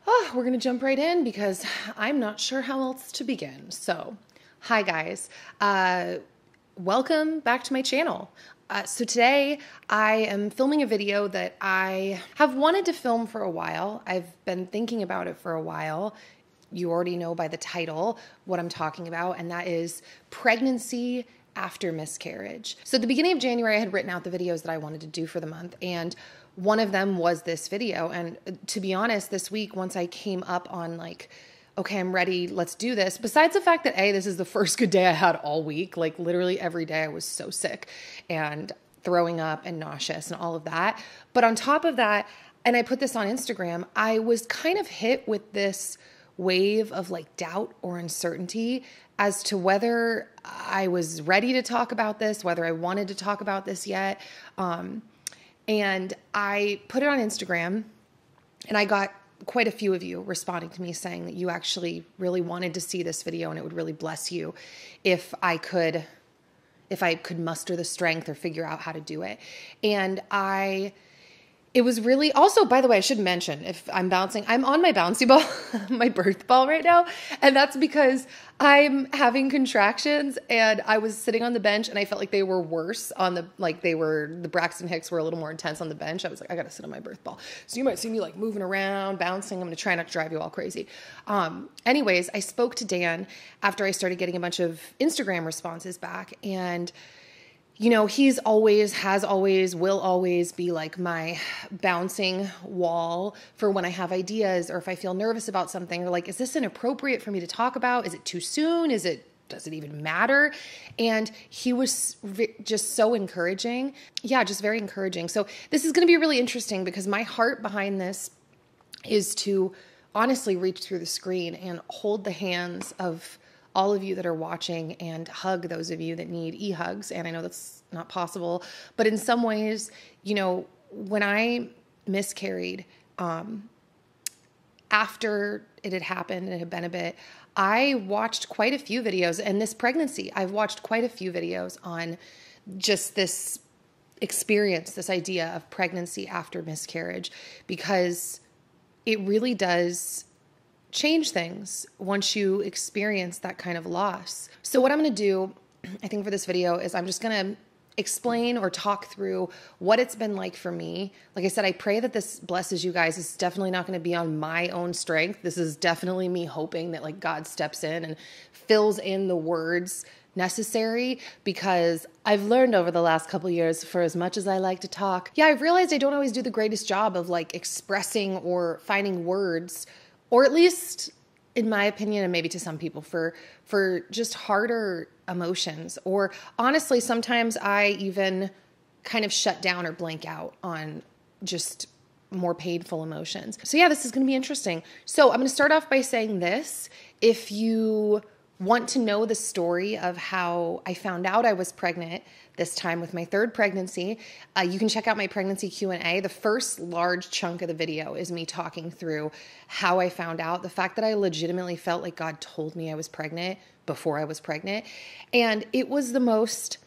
Oh, we're going to jump right in because I'm not sure how else to begin. So, hi guys. Welcome back to my channel. So today I am filming a video that I have wanted to film for a while. I've been thinking about it for a while. You already know by the title what I'm talking about, and that is pregnancy after miscarriage. So at the beginning of January, I had written out the videos that I wanted to do for the month, and one of them was this video. And to be honest, this week, once I came up on like, okay, I'm ready, let's do this. Besides the fact that this is the first good day I had all week. Like literally every day I was so sick and throwing up and nauseous and all of that. But on top of that, and I put this on Instagram, I was kind of hit with this wave of like doubt or uncertainty as to whether I was ready to talk about this, whether I wanted to talk about this yet. And I put it on Instagram, and I got quite a few of you responding to me saying that you actually really wanted to see this video and it would really bless you if I could muster the strength or figure out how to do it. And it was really, also, by the way, I should mention, if I'm bouncing, I'm on my bouncy ball, my birth ball right now. And that's because I'm having contractions, and I was sitting on the bench and I felt like they were worse the Braxton Hicks were a little more intense on the bench. I was like, I got to sit on my birth ball. So you might see me like moving around, bouncing. I'm going to try not to drive you all crazy. Anyways, I spoke to Dan after I started getting a bunch of Instagram responses back, and you know, has always, will always be like my bouncing wall for when I have ideas or if I feel nervous about something, or like, is this inappropriate for me to talk about? Is it too soon? Does it even matter? And he was just so encouraging. Yeah, just very encouraging. So this is going to be really interesting because my heart behind this is to honestly reach through the screen and hold the hands of all of you that are watching and hug those of you that need e-hugs. And I know that's not possible, but in some ways, you know, when I miscarried, after it had happened and it had been a bit, I watched quite a few videos, and this pregnancy, I've watched quite a few videos on just this experience, this idea of pregnancy after miscarriage, because it really does change things once you experience that kind of loss. So what I'm going to do, I think for this video, is I'm just going to explain or talk through what it's been like for me. Like I said, I pray that this blesses you guys. It's definitely not going to be on my own strength. This is definitely me hoping that like God steps in and fills in the words necessary, because I've learned over the last couple of years, for as much as I like to talk, I've realized I don't always do the greatest job of like expressing or finding words, or at least in my opinion, and maybe to some people, for just harder emotions. Or honestly, sometimes I even kind of shut down or blank out on just more painful emotions. So yeah, this is going to be interesting. So I'm going to start off by saying this. If you want to know the story of how I found out I was pregnant this time with my third pregnancy, you can check out my pregnancy Q&A. The first large chunk of the video is me talking through how I found out, the fact that I legitimately felt like God told me I was pregnant before I was pregnant. And it was the most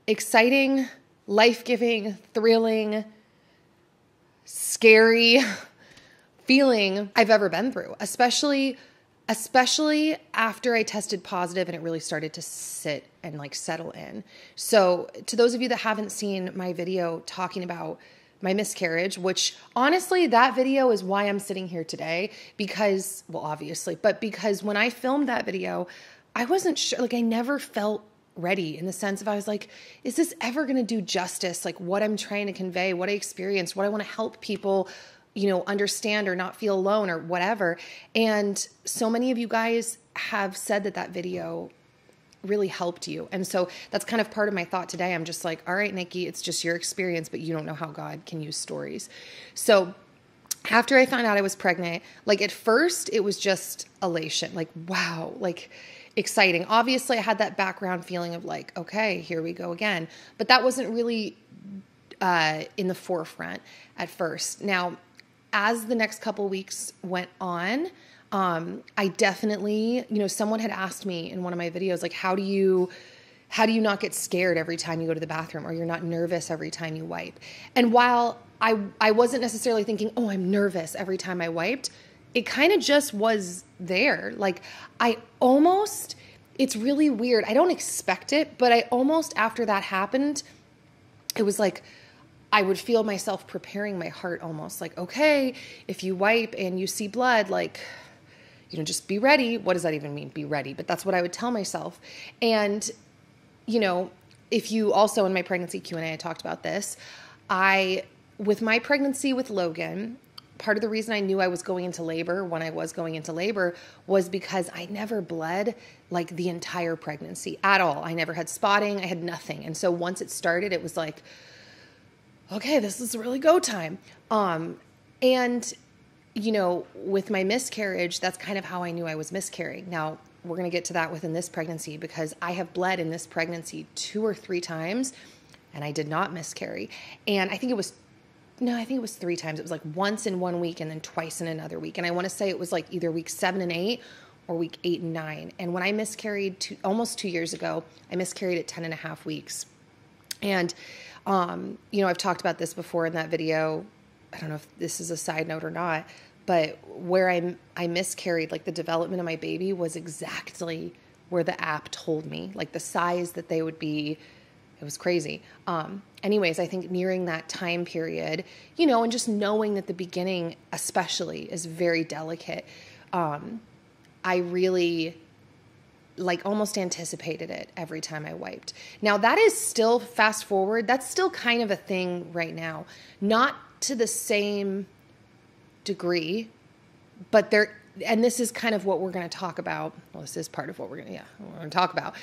exciting, life-giving, thrilling, scary feeling I've ever been through, especially after I tested positive and it really started to sit and like settle in. So to those of you that haven't seen my video talking about my miscarriage, which honestly, that video is why I'm sitting here today, because, well, obviously, but because when I filmed that video, I wasn't sure, like I never felt ready in the sense of I was like, is this ever going to do justice? Like what I'm trying to convey, what I experienced, what I want to help people, you know, understand or not feel alone or whatever. And so many of you guys have said that video really helped you. And so that's kind of part of my thought today. I'm just like, all right, Nikki, it's just your experience, but you don't know how God can use stories. So after I found out I was pregnant, like at first it was just elation, like, wow, like exciting. Obviously I had that background feeling of like, okay, here we go again, but that wasn't really in the forefront at first. Now, as the next couple weeks went on, I definitely, you know, someone had asked me in one of my videos, like, how do you not get scared every time you go to the bathroom, or you're not nervous every time you wipe? And while I wasn't necessarily thinking, oh, I'm nervous every time I wiped, it kind of just was there. Like it's really weird. I don't expect it, but I almost, after that happened, it was like I would feel myself preparing my heart almost like, okay, if you wipe and you see blood, like, just be ready. What does that even mean? Be ready. But that's what I would tell myself. And, if you also, in my pregnancy Q&A, I talked about this. With my pregnancy with Logan, part of the reason I knew I was going into labor when I was going into labor was because I never bled like the entire pregnancy at all. I never had spotting. I had nothing. And so once it started, it was like, okay, this is really go time. And with my miscarriage, that's kind of how I knew I was miscarrying. Now, we're going to get to that within this pregnancy because I have bled in this pregnancy 2 or 3 times and I did not miscarry. And I think it was 3 times. It was like once in 1 week and then twice in another week. And I want to say it was like either week 7 and 8 or week 8 and 9. And when I miscarried almost 2 years ago, I miscarried at 10 and a half weeks. And, I've talked about this before in that video. I don't know if this is a side note or not, but where I miscarried, like the development of my baby was exactly where the app told me, like the size that they would be. It was crazy. Anyways, I think nearing that time period, and just knowing that the beginning especially is very delicate, I really almost anticipated it every time I wiped. Now that is still, fast forward, that's still kind of a thing right now. Not to the same degree, but and this is kind of what we're going to talk about. Well, this is part of what we're going to talk about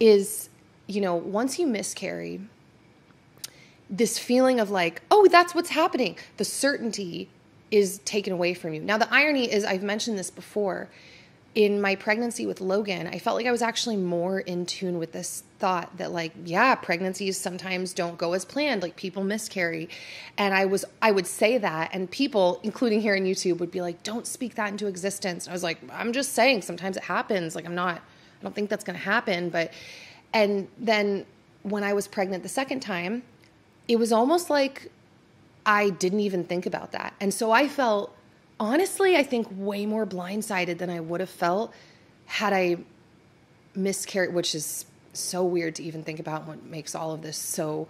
is, once you miscarry, this feeling of like, oh, that's what's happening. The certainty is taken away from you. Now, the irony is, I've mentioned this before, in my pregnancy with Logan, I felt like I was actually more in tune with this thought that like, yeah, pregnancies sometimes don't go as planned, like people miscarry. And I would say that, and people, including here on YouTube, would be like, don't speak that into existence. And I was like, I'm just saying sometimes it happens. Like I don't think that's going to happen. And then when I was pregnant the second time, it was almost like I didn't even think about that. And so I felt, honestly, I think way more blindsided than I would have felt had I miscarried, which is so weird to even think about, what makes all of this so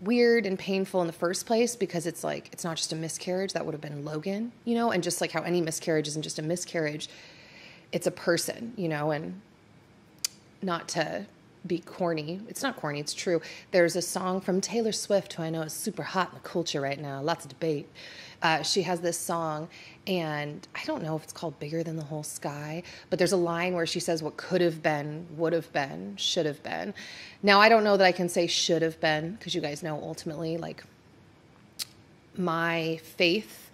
weird and painful in the first place, because it's like, it's not just a miscarriage. That would have been Logan, and just like how any miscarriage isn't just a miscarriage, it's a person, and not to be corny. It's not corny. It's true. There's a song from Taylor Swift, who I know is super hot in the culture right now. Lots of debate. She has this song, and I don't know if it's called Bigger Than the Whole Sky, but there's a line where she says what could have been, would have been, should have been. Now, I don't know that I can say should have been, because you guys know ultimately, like, my faith,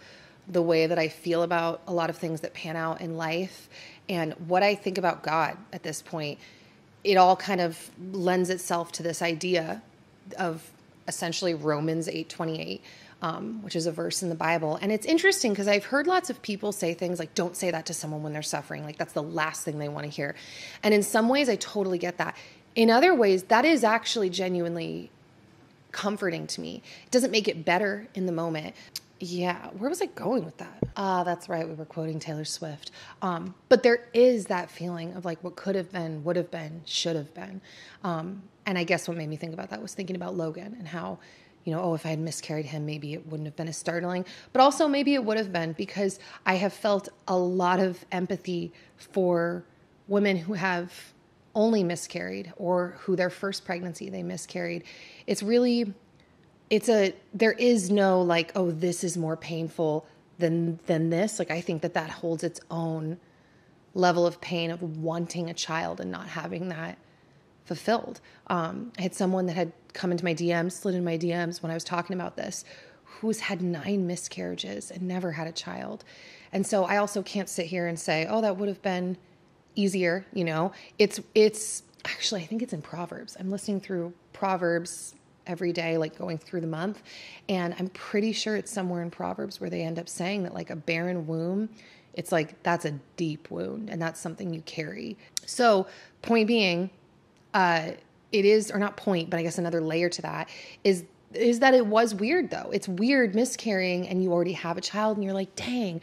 the way that I feel about a lot of things that pan out in life, and what I think about God at this point, it all kind of lends itself to this idea of essentially Romans 8:28, which is a verse in the Bible. And it's interesting because I've heard lots of people say things like, don't say that to someone when they're suffering. Like that's the last thing they want to hear. And in some ways, I totally get that. In other ways, that is actually genuinely comforting to me. It doesn't make it better in the moment. Yeah, where was I going with that? That's right, we were quoting Taylor Swift. But there is that feeling of like what could have been, would have been, should have been. And I guess what made me think about that was thinking about Logan and how, if I had miscarried him, maybe it wouldn't have been as startling. But also maybe it would have been, because I have felt a lot of empathy for women who have only miscarried or who their first pregnancy they miscarried. There is no like, oh, this is more painful than this. Like, I think that holds its own level of pain of wanting a child and not having that fulfilled. I had someone that had come into my DMs, slid in my DMs when I was talking about this, who's had 9 miscarriages and never had a child. And so I also can't sit here and say, oh, that would have been easier. It's actually, I think it's in Proverbs. I'm listening through Proverbs every day, like going through the month. And I'm pretty sure it's somewhere in Proverbs where they end up saying that like a barren womb, it's like, that's a deep wound and that's something you carry. So point being, it is, or not point, but I guess another layer to that is that it was weird though. It's weird miscarrying and you already have a child and you're like, dang,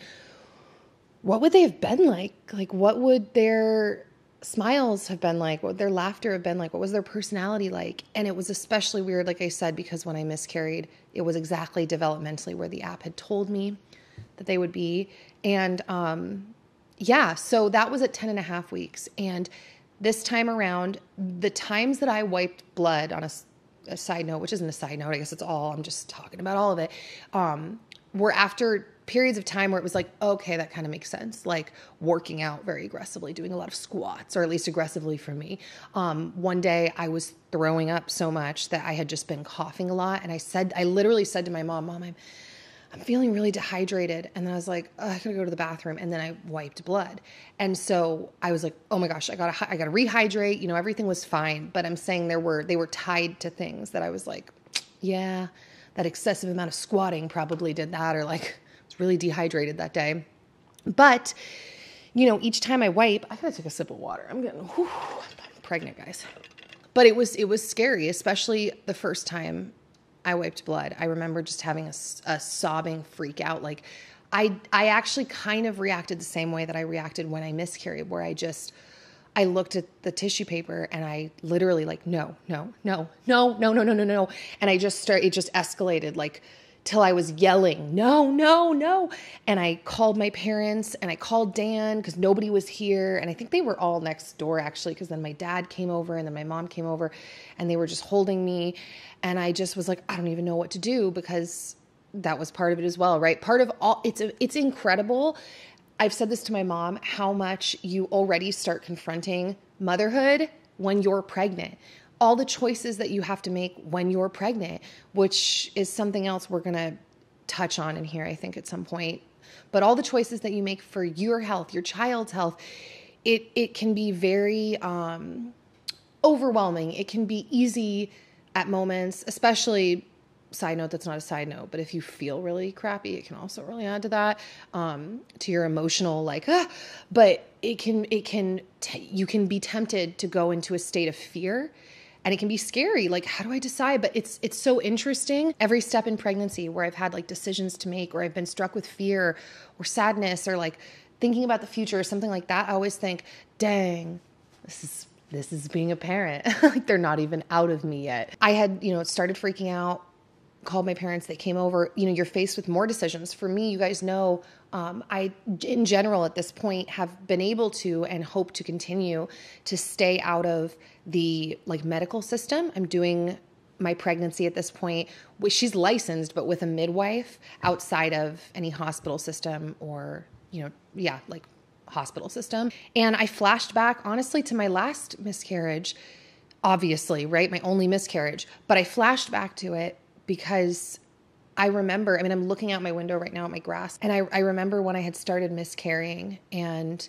what would they have been like? Like, what would their smiles have been like? What would their laughter have been like? What was their personality like? And it was especially weird, like I said, because when I miscarried, it was exactly developmentally where the app had told me that they would be. And yeah, so that was at 10 and a half weeks. And this time around, the times that I wiped blood on a side note, which isn't a side note, I guess it's all, I'm just talking about all of it, were after periods of time where it was like, okay, that kind of makes sense. Like working out very aggressively, doing a lot of squats, or at least aggressively for me. One day I was throwing up so much that I had just been coughing a lot. And I literally said to my mom, I'm feeling really dehydrated. And then I was like, oh, I gotta go to the bathroom. And then I wiped blood. And so I was like, oh my gosh, I gotta rehydrate. You know, everything was fine. But I'm saying they were tied to things that I was like, yeah, that excessive amount of squatting probably did that, or like I was really dehydrated that day. But, you know, each time I wipe, I gotta take a sip of water. I'm pregnant, guys. But it was scary, especially the first time I wiped blood. I remember just having a sobbing freak out. Like I actually kind of reacted the same way that I reacted when I miscarried, where I looked at the tissue paper and I literally like, no. And it just escalated like till I was yelling, no. And I called my parents and I called Dan because nobody was here. And I think they were all next door actually, because then my dad came over and then my mom came over and they were just holding me. And I just was like, I don't even know what to do, because that was part of it as well, right? Part of all, it's incredible. I've said this to my mom, how much you already start confronting motherhood when you're pregnant. All the choices that you have to make when you're pregnant, which is something else we're going to touch on in here, I think, at some point. But all the choices that you make for your health, your child's health, it can be very overwhelming. It can be easy at moments, especially, side note, that's not a side note, but if you feel really crappy, it can also really add to that, to your emotional, like, but you can be tempted to go into a state of fear, and it can be scary. Like, how do I decide? But it's so interesting. Every step in pregnancy where I've had like decisions to make, or I've been struck with fear or sadness, or like thinking about the future or something like that, I always think, dang, this is being a parent. Like they're not even out of me yet. I had, started freaking out, called my parents, they came over. You're faced with more decisions. For me, you guys know, I, in general, at this point, have been able to and hope to continue to stay out of the medical system. I'm doing my pregnancy at this point, she's licensed, but with a midwife outside of any hospital system or, hospital system. And I flashed back, honestly, to my last miscarriage, obviously, right? My only miscarriage. But I flashed back to it because I remember, I'm looking out my window right now at my grass, and I remember when I had started miscarrying, and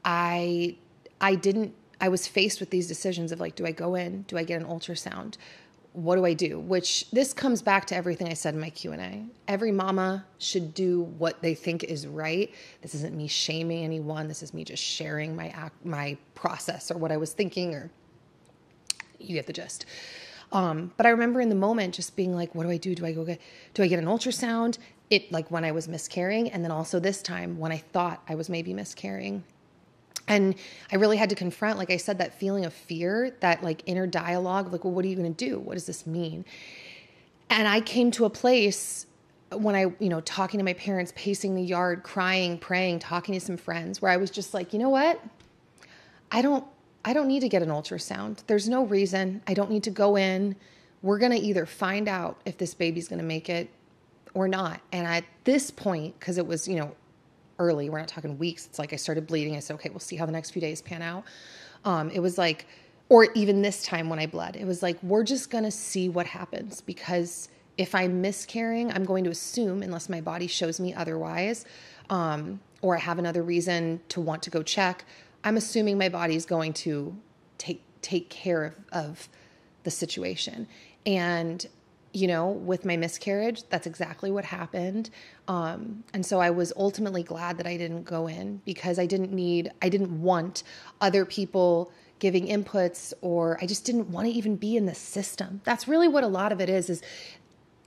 I was faced with these decisions of like, do I go in? Do I get an ultrasound? What do I do? Which this comes back to everything I said in my Q&A. Every mama should do what they think is right. This isn't me shaming anyone. This is me just sharing my process or what I was thinking, or you get the gist. But I remember in the moment just being like, what do I do? Do I get an ultrasound? When I was miscarrying, and then also this time when I thought I was maybe miscarrying. And I really had to confront, like I said, that feeling of fear, that inner dialogue, well, what are you going to do? What does this mean? And I came to a place when I, talking to my parents, pacing the yard, crying, praying, talking to some friends, where I was just like, you know what? I don't need to get an ultrasound. There's no reason. I don't need to go in. We're going to either find out if this baby's going to make it or not. And at this point, because it was, early, we're not talking weeks. It's like I started bleeding. I said, okay, we'll see how the next few days pan out. It was like, or even this time when I bled, it was like, we're just going to see what happens, because if I'm miscarrying, I'm going to assume, unless my body shows me otherwise, or I have another reason to want to go check, I'm assuming my body's going to take care of the situation. And, with my miscarriage, that's exactly what happened. And so I was ultimately glad that I didn't go in, because I didn't want other people giving inputs, or I just didn't want to even be in the system. That's really what a lot of it is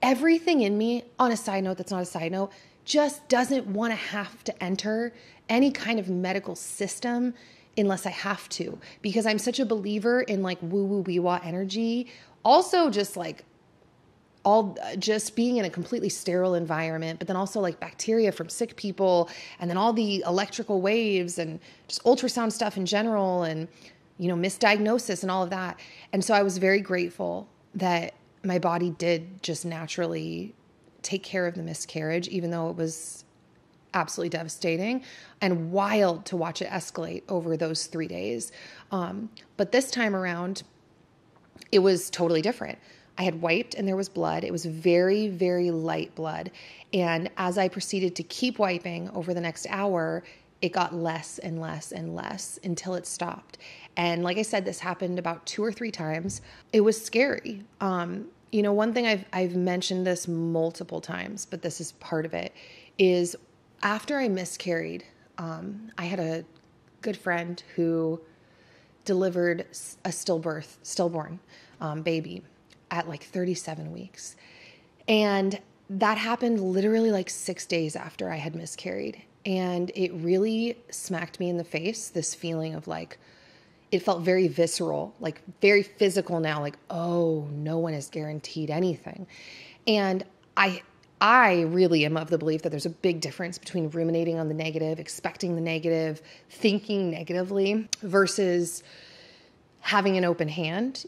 everything in me, on a side note, that's not a side note, just doesn't want to have to enter any kind of medical system unless I have to, because I'm such a believer in like woo woo wee wah energy. Also just like just being in a completely sterile environment, but then also like bacteria from sick people, and then all the electrical waves and just ultrasound stuff in general, and, misdiagnosis and all of that. And so I was very grateful that my body did just naturally take care of the miscarriage, even though it was absolutely devastating and wild to watch it escalate over those 3 days. But this time around, it was totally different. I had wiped and there was blood. It was very, very light blood. And as I proceeded to keep wiping over the next hour, it got less and less and less until it stopped. And like I said, this happened about 2 or 3 times. It was scary. One thing I've mentioned this multiple times, but this is part of it, is after I miscarried, I had a good friend who delivered a stillborn baby at like 37 weeks. And that happened literally like 6 days after I had miscarried. And it really smacked me in the face, this feeling of like, it felt very visceral, like very physical now, like, oh, no one is guaranteed anything. And I really am of the belief that there's a big difference between ruminating on the negative, expecting the negative, thinking negatively, versus having an open hand,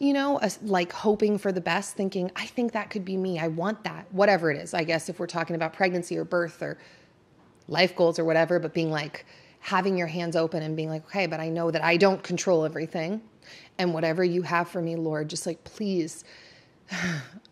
like hoping for the best, thinking, I think that could be me. I want that, whatever it is. I guess if we're talking about pregnancy or birth or life goals or whatever, but being like, having your hands open and being like, okay, but I know that I don't control everything, and whatever you have for me, Lord, just like, please.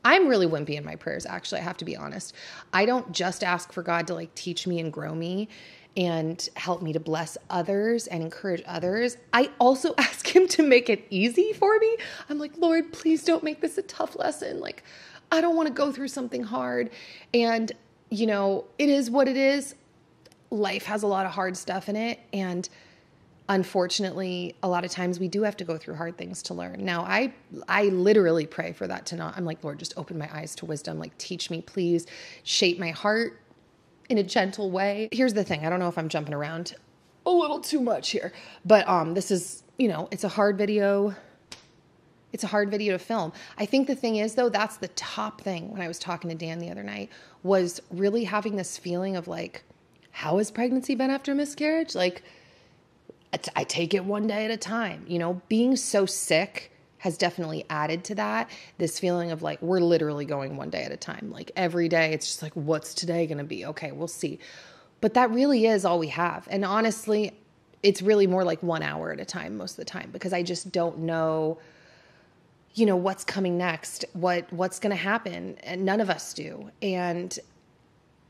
I'm really wimpy in my prayers, actually. I have to be honest. I don't just ask for God to like teach me and grow me and help me to bless others and encourage others. I also ask him to make it easy for me. I'm like, Lord, please don't make this a tough lesson. Like, I don't want to go through something hard. And, it is what it is. Life has a lot of hard stuff in it. And unfortunately, a lot of times we do have to go through hard things to learn. Now, I literally pray for that to not, I'm like, Lord, just open my eyes to wisdom. Like, teach me, please, shape my heart in a gentle way. Here's the thing. I don't know if I'm jumping around a little too much here, but this is, it's a hard video. It's a hard video to film. I think the thing is, though, that's the top thing when I was talking to Dan the other night, was really having this feeling of like, how has pregnancy been after miscarriage? Like, I take it one day at a time. Being so sick has definitely added to that. This feeling of like, we're literally going one day at a time. Like every day, it's just like, what's today going to be? Okay, we'll see. But that really is all we have. And honestly, it's really more like 1 hour at a time most of the time, because I just don't know, what's coming next, what's going to happen. And none of us do. And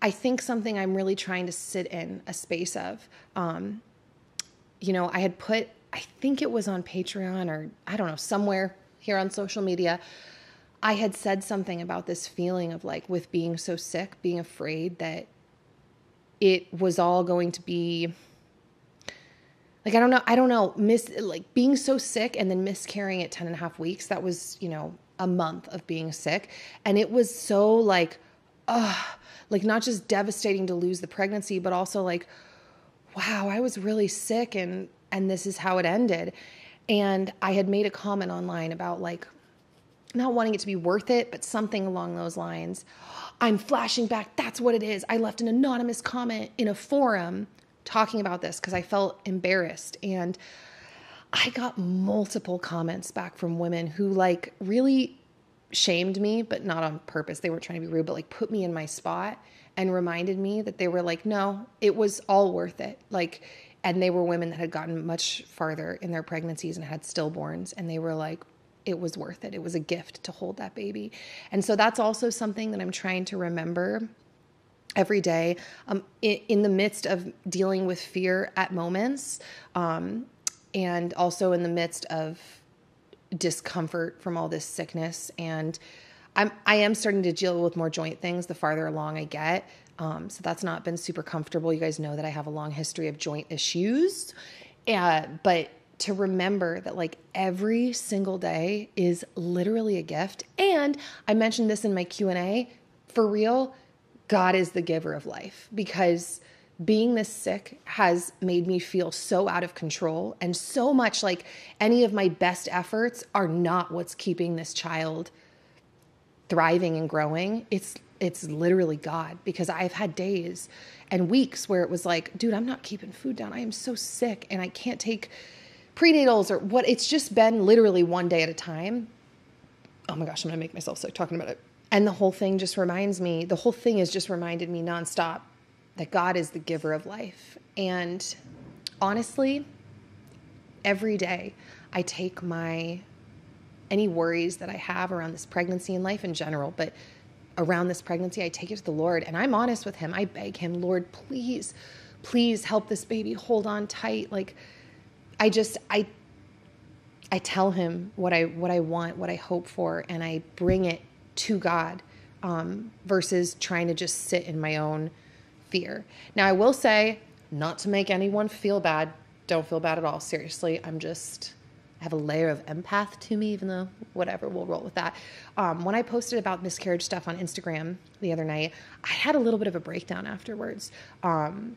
I think something I'm really trying to sit in a space of, I had put, I think it was on Patreon or I don't know, somewhere here on social media, I had said something about this feeling of like, with being so sick, being afraid that it was all going to be like, I don't know, being so sick and then miscarrying at 10 and a half weeks. That was, a month of being sick. And it was so like, like not just devastating to lose the pregnancy, but also like, wow, I was really sick and this is how it ended. And I had made a comment online about like not wanting it to be worth it, but something along those lines. I'm flashing back. That's what it is. I left an anonymous comment in a forum talking about this because I felt embarrassed. And I got multiple comments back from women who like really shamed me, but not on purpose. They weren't trying to be rude, but like put me in my spot and reminded me that they were like, no, it was all worth it. Like, and they were women that had gotten much farther in their pregnancies and had stillborns. And they were like, it was worth it. It was a gift to hold that baby. And so that's also something that I'm trying to remember every day, in the midst of dealing with fear at moments, and also in the midst of discomfort from all this sickness. And I am starting to deal with more joint things the farther along I get. So that's not been super comfortable. You guys know that I have a long history of joint issues. But to remember that like every single day is literally a gift. And I mentioned this in my Q&A, for real, God is the giver of life, because being this sick has made me feel so out of control, and so much like any of my best efforts are not what's keeping this child thriving and growing. It's literally God, because I've had days and weeks where it was like, dude, I'm not keeping food down. I am so sick and I can't take prenatals or what. It's just been literally one day at a time. Oh my gosh, I'm going to make myself sick talking about it. And the whole thing has just reminded me nonstop that God is the giver of life. And honestly, every day I take any worries that I have around this pregnancy and life in general, but around this pregnancy, I take it to the Lord, and I'm honest with him. I beg him, Lord, please, please help this baby hold on tight. Like I tell him what I want, what I hope for, and I bring it to God, versus trying to just sit in my own fear. Now, I will say, not to make anyone feel bad, don't feel bad at all. Seriously, I have a layer of empath to me, even though whatever, we'll roll with that. When I posted about miscarriage stuff on Instagram the other night, I had a little bit of a breakdown afterwards. And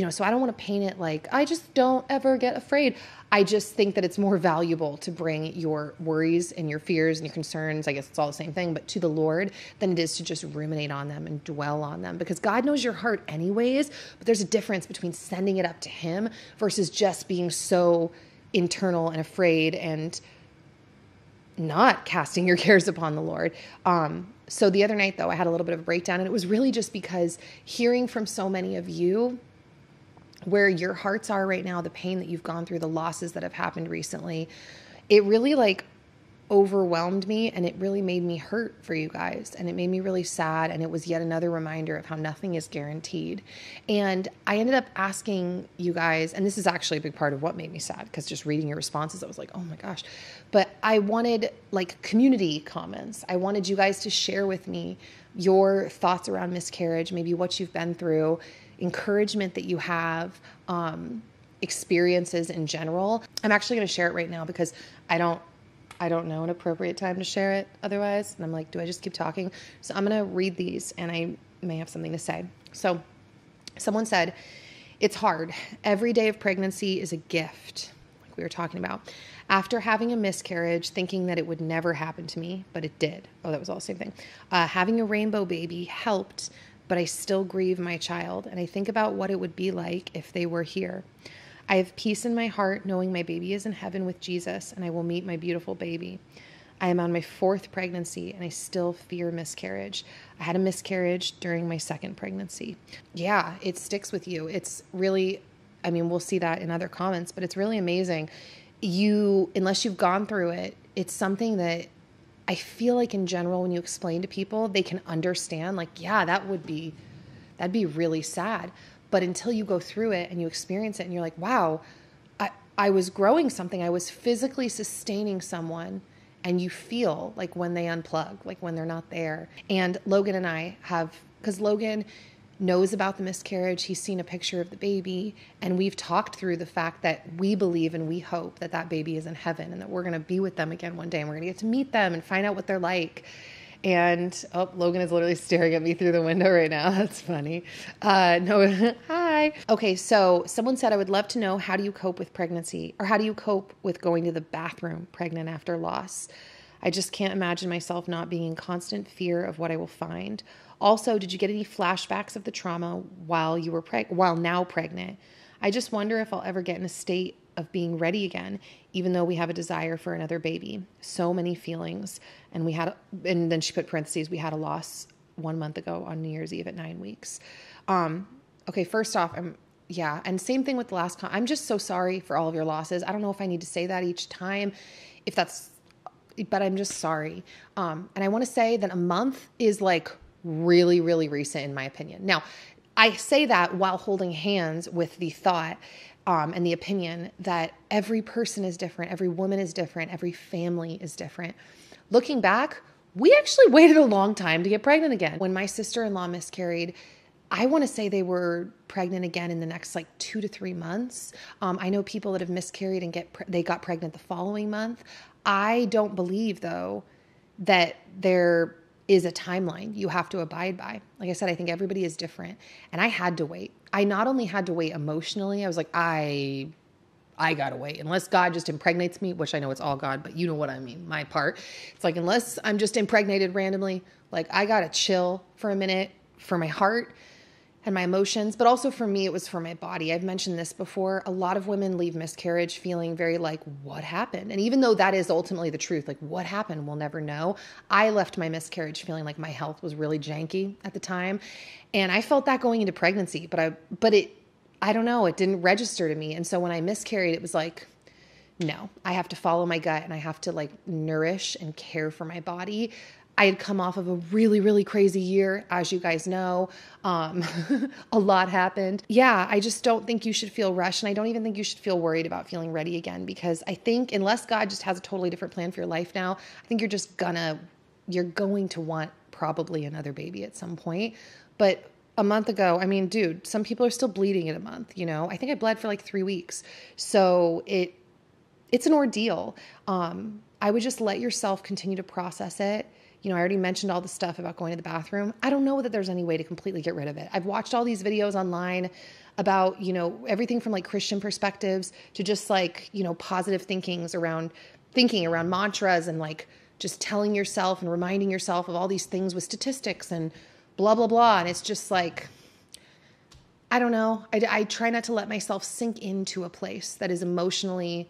so I don't want to paint it like, I just don't ever get afraid. I just think that it's more valuable to bring your worries and your fears and your concerns, I guess it's all the same thing, but to the Lord, than it is to just ruminate on them and dwell on them, because God knows your heart anyways. But there's a difference between sending it up to him versus just being so internal and afraid and not casting your cares upon the Lord. So the other night, though, I had a little bit of a breakdown, and it was really just because hearing from so many of you where your hearts are right now, the pain that you've gone through, the losses that have happened recently, it really overwhelmed me, and it really made me hurt for you guys, and it made me really sad, and it was yet another reminder of how nothing is guaranteed. And I ended up asking you guys, and this is actually a big part of what made me sad, because just reading your responses, I was like, oh my gosh. But I wanted community comments. I wanted you guys to share with me your thoughts around miscarriage, maybe what you've been through, encouragement that you have, experiences in general. I'm actually going to share it right now, because I don't know an appropriate time to share it otherwise. And I'm like, do I just keep talking? So I'm going to read these, and I may have something to say. So someone said, it's hard. Every day of pregnancy is a gift, like we were talking about. After having a miscarriage, thinking that it would never happen to me, but it did. Oh, that was all the same thing. Having a rainbow baby helped, but I still grieve my child. And I think about what it would be like if they were here. I have peace in my heart knowing my baby is in heaven with Jesus, and I will meet my beautiful baby. I am on my 4th pregnancy, and I still fear miscarriage. I had a miscarriage during my 2nd pregnancy. Yeah, it sticks with you. It's really, we'll see that in other comments, but it's really amazing. Unless you've gone through it, it's something that I feel like in general, when you explain to people, they can understand, yeah, that'd be really sad. But until you go through it and you experience it and you're like, wow, I was growing something. I was physically sustaining someone, and you feel like when they unplug, like when they're not there. And Logan and I because Logan knows about the miscarriage. He's seen a picture of the baby, and we've talked through the fact that we believe and we hope that that baby is in heaven, and that we're going to be with them again one day, and we're going to get to meet them and find out what they're like. And Logan is literally staring at me through the window right now. That's funny. No, hi. Okay, so someone said, I would love to know, how do you cope with pregnancy, or how do you cope with going to the bathroom pregnant after loss? I just can't imagine myself not being in constant fear of what I will find. Also, did you get any flashbacks of the trauma while now pregnant? I just wonder if I'll ever get in a state of being ready again, even though we have a desire for another baby. So many feelings. And then she put parentheses, we had a loss 1 month ago on New Year's Eve at 9 weeks. Okay, first off, and same thing with the last I'm just so sorry for all of your losses. I don't know if I need to say that each time, but I'm just sorry. And I want to say that a month is really, really recent in my opinion. Now, I say that while holding hands with the thought and the opinion that every person is different, every woman is different, every family is different. Looking back, we actually waited a long time to get pregnant again. When my sister-in-law miscarried, I want to say they were pregnant again in the next 2 to 3 months. I know people that have miscarried and they got pregnant the following month. I don't believe, though, that they're is a timeline you have to abide by. Like I said, I think everybody is different. And I had to wait. I not only had to wait emotionally, I was like, I got to wait. Unless God just impregnates me, which I know it's all God, but you know what I mean, my part. It's like, unless I'm just impregnated randomly, like I got to chill for a minute for my heart and my emotions, but also for me, it was for my body. I've mentioned this before. A lot of women leave miscarriage feeling very like, what happened? And even though that is ultimately the truth, like what happened, we'll never know. I left my miscarriage feeling like my health was really janky at the time. And I felt that going into pregnancy, I don't know, it didn't register to me. And so when I miscarried, it was like, no, I have to follow my gut and I have to like nourish and care for my body. I had come off of a really, really crazy year, as you guys know. A lot happened. Yeah, I just don't think you should feel rushed. And I don't even think you should feel worried about feeling ready again, because I think unless God just has a totally different plan for your life now, I think you're going to want probably another baby at some point. But a month ago, I mean, dude, some people are still bleeding in a month, you know? I think I bled for like 3 weeks. So it's an ordeal. I would just let yourself continue to process it. You know, I already mentioned all the stuff about going to the bathroom. I don't know that there's any way to completely get rid of it. I've watched all these videos online about, you know, everything from like Christian perspectives to just like, you know, positive thinking around mantras and like just telling yourself and reminding yourself of all these things with statistics and blah, blah, blah. And it's just like, I don't know. I try not to let myself sink into a place that is emotionally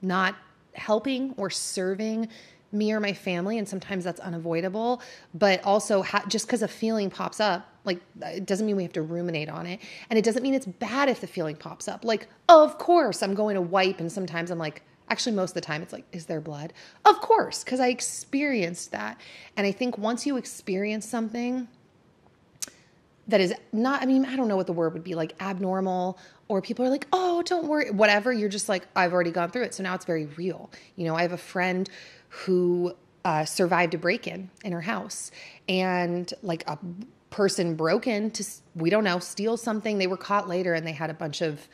not helping or serving me or my family. And sometimes that's unavoidable, but also just because a feeling pops up, like it doesn't mean we have to ruminate on it. And it doesn't mean it's bad if the feeling pops up. Like, oh, of course I'm going to wipe. And sometimes I'm like, actually most of the time it's like, is there blood? Of course. Cause I experienced that. And I think once you experience something that is not, I mean, I don't know what the word would be, like abnormal, or people are like, oh, don't worry, whatever. You're just like, I've already gone through it. So now it's very real. You know, I have a friend who survived a break-in in her house, and like a person broke in to, we don't know, steal something. They were caught later and they had a bunch of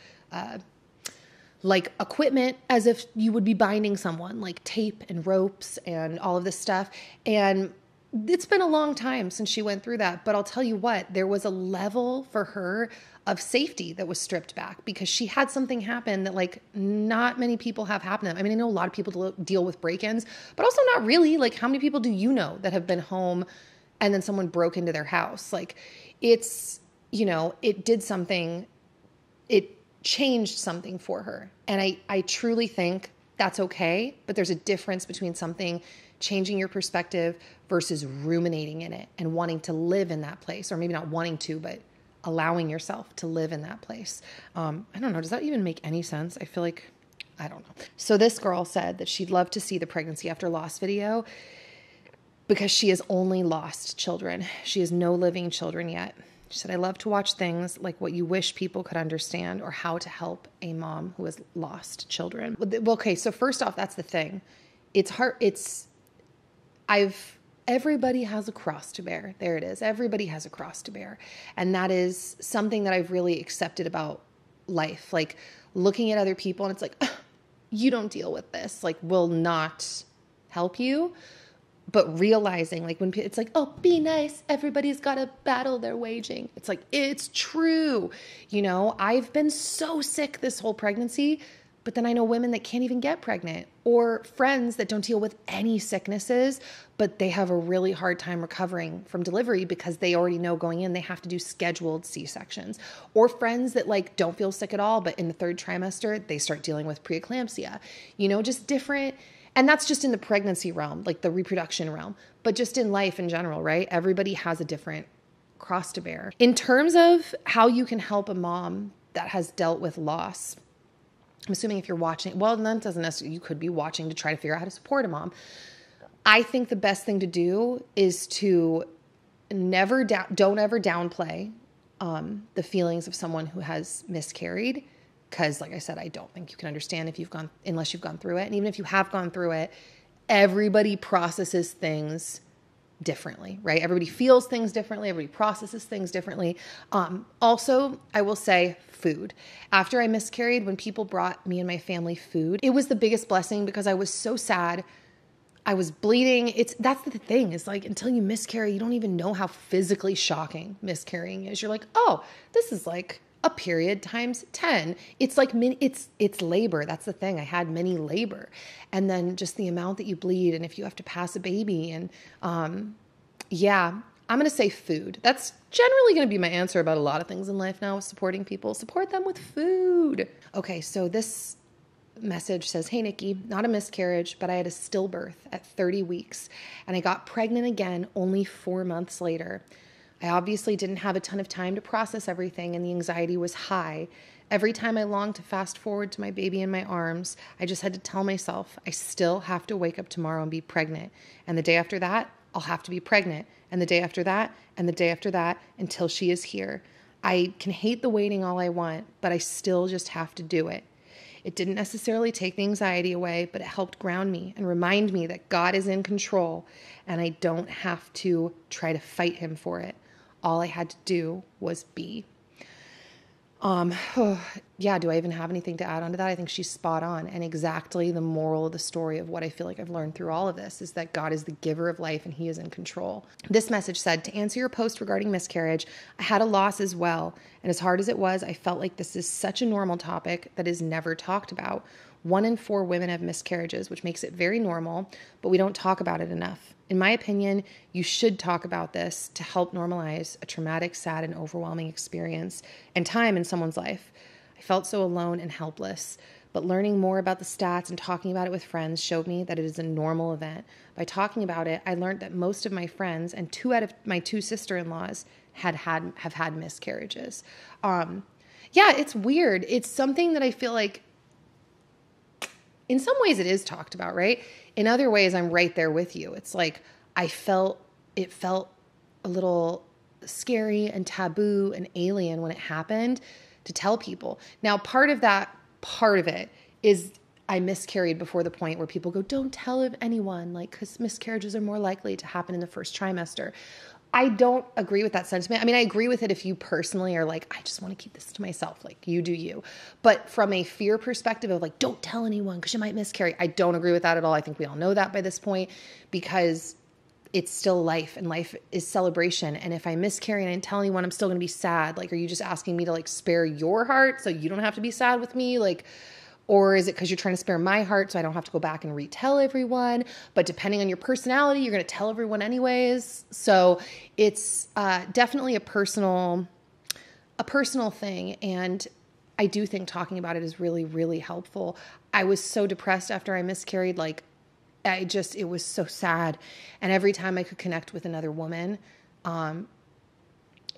like equipment as if you would be binding someone, like tape and ropes and all of this stuff. And it's been a long time since she went through that, but I'll tell you what, there was a level for her of safety that was stripped back because she had something happen that like not many people have happen to them. I mean, I know a lot of people deal with break-ins, but also not really. Like, how many people do you know that have been home and then someone broke into their house? Like, it's, you know, it did something, it changed something for her. And I truly think that's okay, but there's a difference between something changing your perspective versus ruminating in it and wanting to live in that place, or maybe not wanting to, but allowing yourself to live in that place. I don't know. Does that even make any sense? I feel like, I don't know. So this girl said that she'd love to see the pregnancy after loss video because she has only lost children. She has no living children yet. She said, I love to watch things like what you wish people could understand or how to help a mom who has lost children. Well, okay. So first off, that's the thing. It's hard. Everybody has a cross to bear. There it is. Everybody has a cross to bear. And that is something that I've really accepted about life. Like looking at other people and it's like, you don't deal with this, like will not help you. But realizing like when it's like, oh, be nice. Everybody's got a battle they're waging. It's like, it's true. You know, I've been so sick this whole pregnancy, but then I know women that can't even get pregnant, or friends that don't deal with any sicknesses, but they have a really hard time recovering from delivery because they already know going in they have to do scheduled C-sections, or friends that like don't feel sick at all, but in the 3rd trimester, they start dealing with preeclampsia, you know, just different. And that's just in the pregnancy realm, like the reproduction realm, but just in life in general, right? Everybody has a different cross to bear. In terms of how you can help a mom that has dealt with loss, I'm assuming if you're watching, well, that doesn't necessarily, you could be watching to try to figure out how to support a mom. I think the best thing to do is to don't ever downplay the feelings of someone who has miscarried. Because like I said, I don't think you can understand unless you've gone through it. And even if you have gone through it, everybody processes things differently, right? Everybody feels things differently. Everybody processes things differently. Also, I will say food. After I miscarried, when people brought me and my family food, it was the biggest blessing because I was so sad. I was bleeding. That's the thing, is like, until you miscarry, you don't even know how physically shocking miscarrying is. You're like, oh, this is like a period times 10. It's like it's labor. That's the thing. I had mini labor. And then just the amount that you bleed, and if you have to pass a baby, and yeah, I'm going to say food. That's generally going to be my answer about a lot of things in life now, supporting people. Support them with food. Okay, so this message says, hey, Nikki, not a miscarriage, but I had a stillbirth at 30 weeks, and I got pregnant again only 4 months later. I obviously didn't have a ton of time to process everything, and the anxiety was high. Every time I longed to fast forward to my baby in my arms, I just had to tell myself, I still have to wake up tomorrow and be pregnant. And the day after that, I'll have to be pregnant. And the day after that, and the day after that, until she is here. I can hate the waiting all I want, but I still just have to do it. It didn't necessarily take the anxiety away, but it helped ground me and remind me that God is in control, and I don't have to try to fight him for it. All I had to do was be. Yeah, do I even have anything to add on to that? I think she's spot on. And exactly the moral of the story of what I feel like I've learned through all of this is that God is the giver of life and he is in control. This message said, to answer your post regarding miscarriage, I had a loss as well. And as hard as it was, I felt like this is such a normal topic that is never talked about. 1 in 4 women have miscarriages, which makes it very normal, but we don't talk about it enough. In my opinion, you should talk about this to help normalize a traumatic, sad, and overwhelming experience and time in someone's life. I felt so alone and helpless, but learning more about the stats and talking about it with friends showed me that it is a normal event. By talking about it, I learned that most of my friends and 2 out of my 2 sister-in-laws have had miscarriages. Yeah, it's weird. It's something that I feel like in some ways it is talked about, right? In other ways, I'm right there with you. It's like it felt a little scary and taboo and alien when it happened to tell people. Now, part of it is I miscarried before the point where people go, don't tell anyone, like, because miscarriages are more likely to happen in the first trimester. I don't agree with that sentiment. I mean, I agree with it if you personally are like, I just want to keep this to myself, like you do you. But from a fear perspective of like, don't tell anyone because you might miscarry, I don't agree with that at all. I think we all know that by this point because it's still life and life is celebration. And if I miscarry and I didn't tell anyone, I'm still going to be sad. Like, are you just asking me to like spare your heart so you don't have to be sad with me? Like, or is it because you're trying to spare my heart so I don't have to go back and retell everyone? But depending on your personality, you're going to tell everyone anyways. So it's definitely a personal thing. And I do think talking about it is really, really helpful. I was so depressed after I miscarried. Like, it was so sad. And every time I could connect with another woman,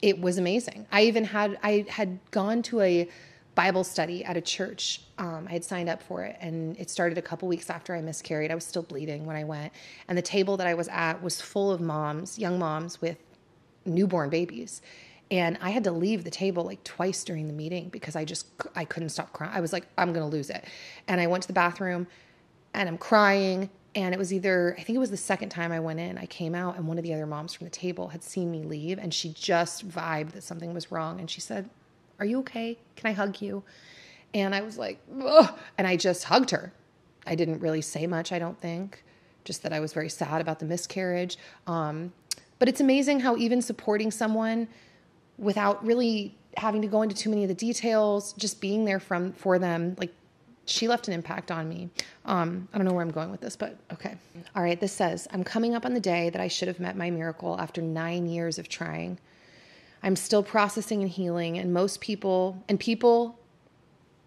it was amazing. I had gone to a Bible study at a church. I had signed up for it, and it started a couple weeks after I miscarried. I was still bleeding when I went, and the table that I was at was full of moms, young moms with newborn babies. And I had to leave the table like twice during the meeting because I couldn't stop crying. I was like, I'm going to lose it. And I went to the bathroom and I'm crying. And I think it was the second time I went in, I came out and one of the other moms from the table had seen me leave, and she just vibed that something was wrong. And she said, are you okay? Can I hug you? And I was like, ugh. And I just hugged her. I didn't really say much, I don't think, just that I was very sad about the miscarriage. But it's amazing how even supporting someone without really having to go into too many of the details, just being there for them, like, she left an impact on me. I don't know where I'm going with this, but okay. All right, this says, I'm coming up on the day that I should have met my miracle after 9 years of trying. I'm still processing and healing, and people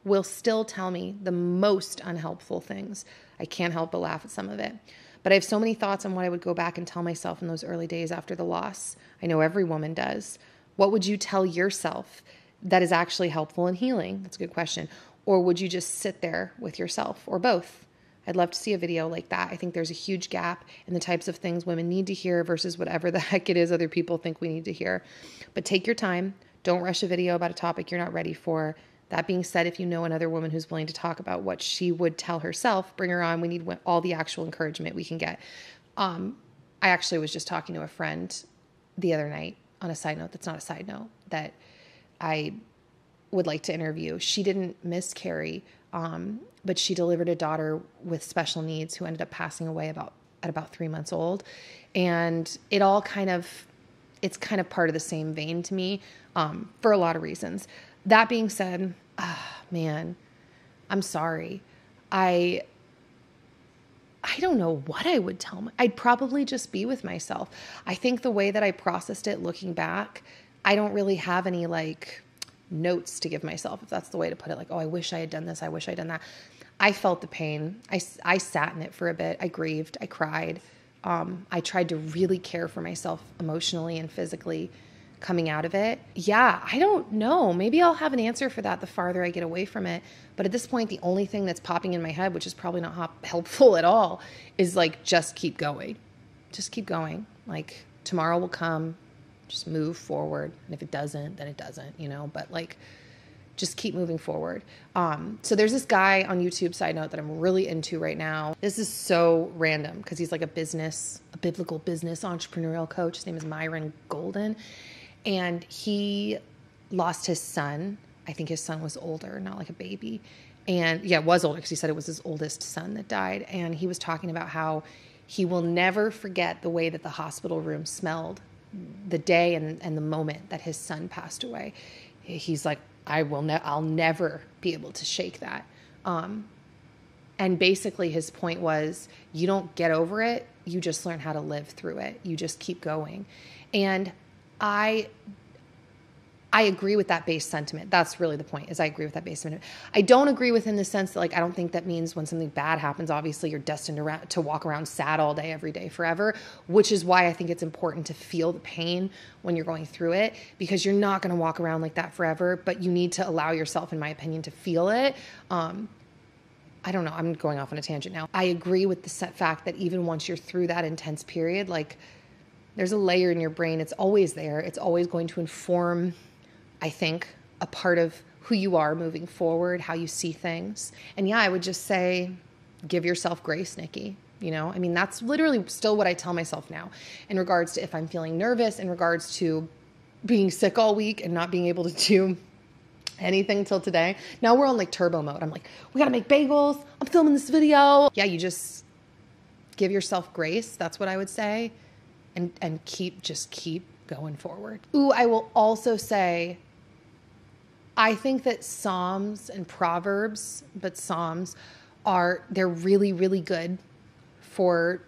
will still tell me the most unhelpful things. I can't help but laugh at some of it. But I have so many thoughts on what I would go back and tell myself in those early days after the loss. I know every woman does. What would you tell yourself that is actually helpful and healing? That's a good question. Or would you just sit there with yourself, or both? I'd love to see a video like that. I think there's a huge gap in the types of things women need to hear versus whatever the heck it is other people think we need to hear. But take your time. Don't rush a video about a topic you're not ready for. That being said, if you know another woman who's willing to talk about what she would tell herself, bring her on. We need all the actual encouragement we can get. I actually was just talking to a friend the other night on a side note that's not a side note that I would like to interview. She didn't miscarry, but she delivered a daughter with special needs who ended up passing away about at about 3 months old. And it all it's kind of part of the same vein to me, for a lot of reasons. That being said, man, I'm sorry. I don't know what I would tell I'd probably just be with myself. I think the way that I processed it looking back, I don't really have any like notes to give myself, if that's the way to put it. Like, oh, I wish I had done this. I wish I'd done that. I felt the pain. I sat in it for a bit. I grieved. I cried. I tried to really care for myself emotionally and physically coming out of it. Yeah, I don't know. Maybe I'll have an answer for that the farther I get away from it. But at this point, the only thing that's popping in my head, which is probably not helpful at all, is like, just keep going. Just keep going. Like, tomorrow will come. Just move forward. And if it doesn't, then it doesn't, but like, just keep moving forward. So there's this guy on YouTube, side note, that I'm really into right now. This is so random because he's like a biblical business entrepreneurial coach. His name is Myron Golden. And he lost his son. I think his son was older, not like a baby. And yeah, it was older because he said it was his oldest son that died. And he was talking about how he will never forget the way that the hospital room smelled the day and the moment that his son passed away. He's like, I'll never be able to shake that. And basically his point was, you don't get over it. You just learn how to live through it. You just keep going. And I agree with that base sentiment. That's really the point, is I agree with that base sentiment. I don't agree with in the sense that, like, I don't think that means when something bad happens, obviously you're destined to walk around sad all day, every day, forever, which is why I think it's important to feel the pain when you're going through it, because you're not going to walk around like that forever, but you need to allow yourself, in my opinion, to feel it. I don't know. I'm going off on a tangent now. I agree with the fact that even once you're through that intense period, like, there's a layer in your brain. It's always there. It's always going to inform, I think, a part of who you are moving forward, how you see things. And yeah, I would just say, give yourself grace, Nikki. I mean, that's literally still what I tell myself now in regards to if I'm feeling nervous, in regards to being sick all week and not being able to do anything till today. Now we're on like turbo mode. I'm like, we got to make bagels. I'm filming this video. Yeah, you just give yourself grace. That's what I would say. And keep going forward. Ooh, I will also say, I think that Psalms and Proverbs, but Psalms they're really, really good for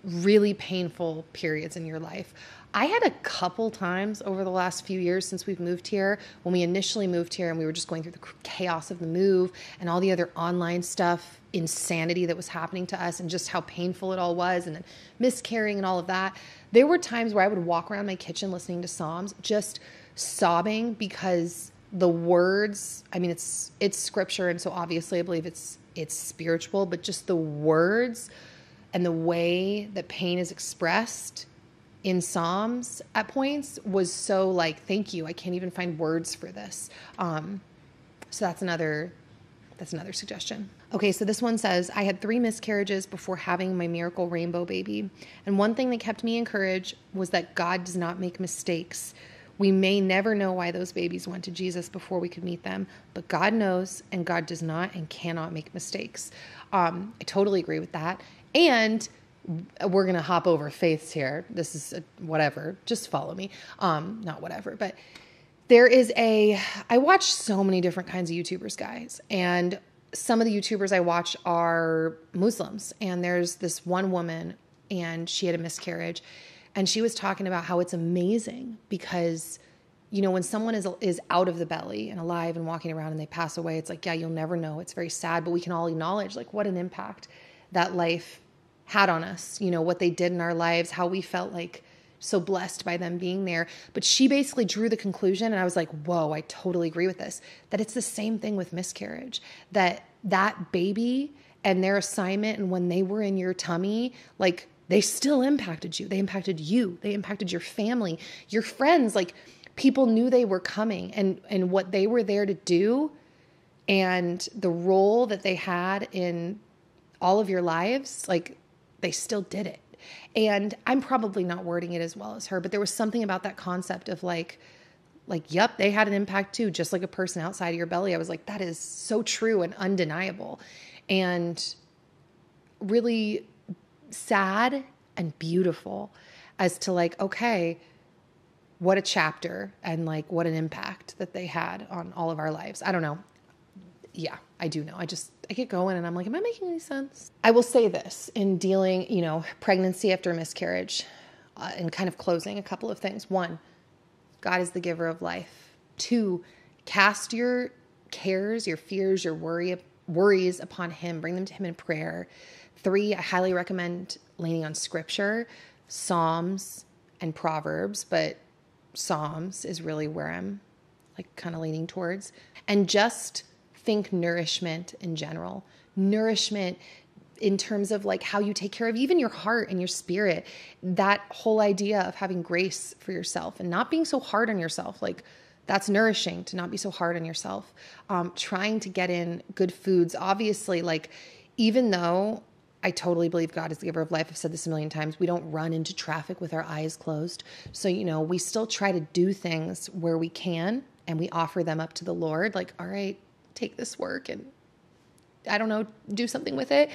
really painful periods in your life. I had a couple times over the last few years since we've moved here, when we initially moved here and we were just going through the chaos of the move and all the other online stuff, insanity that was happening to us, and just how painful it all was, and then miscarrying and all of that. There were times where I would walk around my kitchen listening to Psalms, just sobbing, because the words, I mean, it's scripture, and so obviously I believe it's spiritual, but just the words and the way that pain is expressed in Psalms at points was so like, thank you. I can't even find words for this. So that's another suggestion. Okay, so this one says, I had 3 miscarriages before having my miracle rainbow baby. And one thing that kept me encouraged was that God does not make mistakes. We may never know why those babies went to Jesus before we could meet them, but God knows, and God does not and cannot make mistakes. I totally agree with that. And we're going to hop over faiths here. This is whatever. Just follow me. Not whatever, but I watch so many different kinds of YouTubers, guys. And some of the YouTubers I watch are Muslims. And there's this one woman, and she had a miscarriage. And she was talking about how it's amazing because, when someone is out of the belly and alive and walking around and they pass away, it's like, yeah, you'll never know. It's very sad, but we can all acknowledge like what an impact that life had on us, what they did in our lives, how we felt like so blessed by them being there. But she basically drew the conclusion, and I was like, whoa, I totally agree with this, that it's the same thing with miscarriage, that baby and their assignment, and when they were in your tummy, like, they still impacted you. They impacted you. They impacted your family, your friends. Like, people knew they were coming, and what they were there to do, and the role that they had in all of your lives, like, they still did it. And I'm probably not wording it as well as her, but there was something about that concept of like, yep, they had an impact too, just like a person outside of your belly. I was like, that is so true and undeniable. And really sad and beautiful as to like, okay, what a chapter and like what an impact that they had on all of our lives. I don't know. Yeah, I do know. I get going and I'm like, am I making any sense? I will say this in dealing, pregnancy after a miscarriage, and kind of closing a couple of things. 1, God is the giver of life. 2, cast your cares, your fears, your worries upon him. Bring them to him in prayer. 3, I highly recommend leaning on scripture, Psalms and Proverbs, but Psalms is really where I'm like kind of leaning towards. And just think nourishment in general. Nourishment in terms of like how you take care of even your heart and your spirit. That whole idea of having grace for yourself and not being so hard on yourself. Like that's nourishing to not be so hard on yourself. Trying to get in good foods. Obviously, like even though I totally believe God is the giver of life, I've said this a million times, we don't run into traffic with our eyes closed. So, we still try to do things where we can and we offer them up to the Lord. Like, all right, take this work and I don't know, do something with it.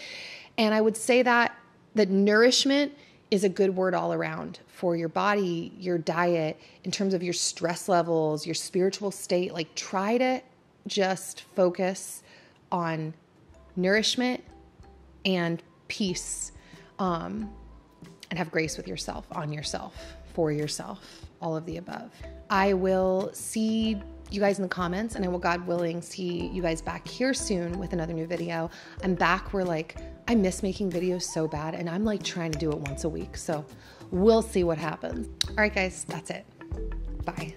And I would say that nourishment is a good word all around for your body, your diet, in terms of your stress levels, your spiritual state. Like try to just focus on nourishment and peace, and have grace with yourself, on yourself, for yourself, all of the above. I will see you guys in the comments, and I will, God willing, see you guys back here soon with another new video. I'm back where like, I miss making videos so bad, and I'm like trying to do it once a week. So we'll see what happens. All right, guys, that's it. Bye.